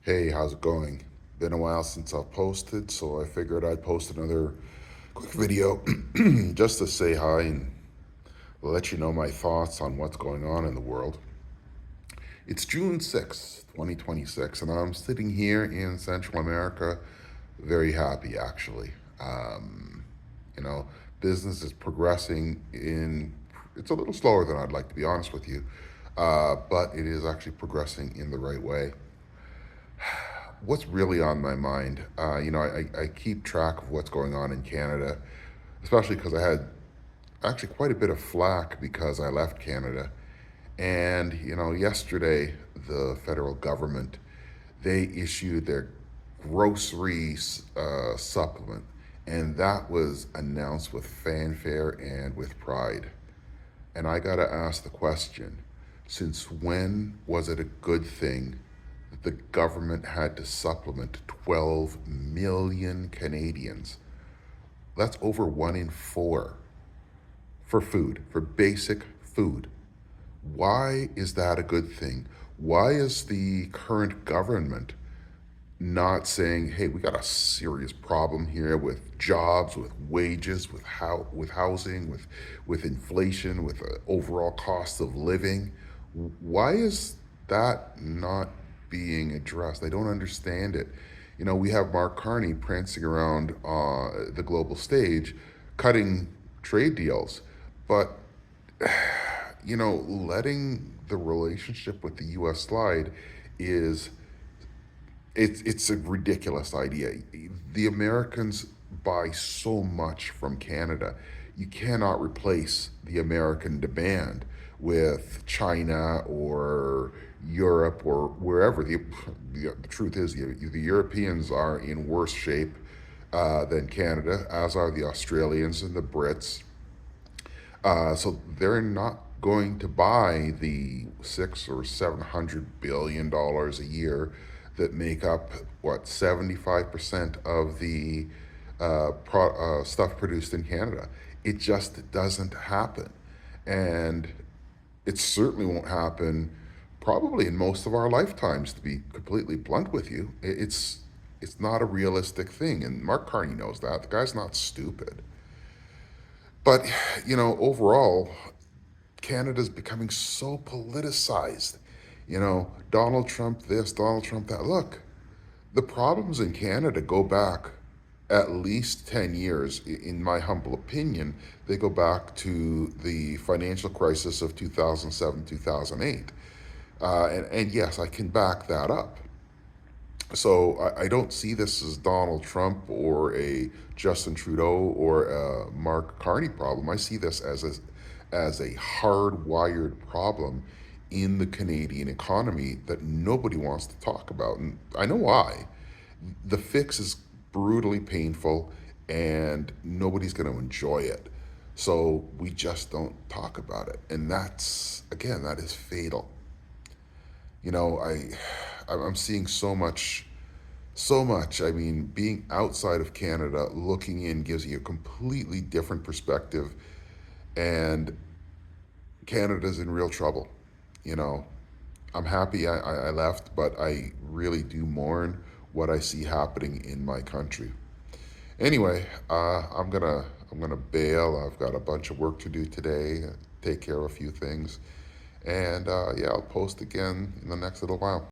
Hey, how's it going? Been a while since I've posted, so I figured I'd post another quick video just to say hi and let you know my thoughts on what's going on in the world. It's June 6th, 2026, and I'm sitting here in Central America very happy actually. Um, you know, business is progressing it's a little slower than I'd like to be honest with you, but it is actually progressing in the right way. What's really on my mind? I keep track of what's going on in Canada, especially because I had actually quite a bit of flack because I left Canada. And, yesterday, the federal government, they issued their groceries supplement, and that was announced with fanfare and with pride. And I got to ask the question, since when was it a good thing that the government had to supplement 12 million Canadians? That's over one in four for food, for basic food. Why is that a good thing? Why is the current government not saying, "Hey, we got a serious problem here with jobs, with wages, with housing, with inflation, with the overall cost of living"? Why is that not being addressed? I don't understand it. We have Mark Carney prancing around the global stage, cutting trade deals, but letting the relationship with the U.S. slide is it's a ridiculous idea. The Americans buy so much from Canada. You cannot replace the American demand with China or Europe or wherever. The truth is, the Europeans are in worse shape than Canada, as are the Australians and the Brits. So they're not going to buy the 600 or $700 billion a year that make up what 75% of the stuff produced in Canada. It just doesn't happen, and it certainly won't happen probably in most of our lifetimes. To be completely blunt with you, it's not a realistic thing, and Mark Carney knows that. The guy's not stupid. But, overall, Canada's becoming so politicized. Donald Trump this, Donald Trump that. Look, the problems in Canada go back at least 10 years. In my humble opinion, they go back to the financial crisis of 2007, 2008. And yes, I can back that up. So I don't see this as Donald Trump or a Justin Trudeau or a Mark Carney problem. I see this as a hardwired problem in the Canadian economy that nobody wants to talk about. And I know why. The fix is brutally painful and nobody's going to enjoy it. So we just don't talk about it. And again, that is fatal. You know, I'm seeing so much. I mean, being outside of Canada, looking in gives you a completely different perspective, and Canada's in real trouble. You know, I'm happy I left, but I really do mourn what I see happening in my country. Anyway, I'm gonna bail. I've got a bunch of work to do today. Take care of a few things, and yeah, I'll post again in the next little while.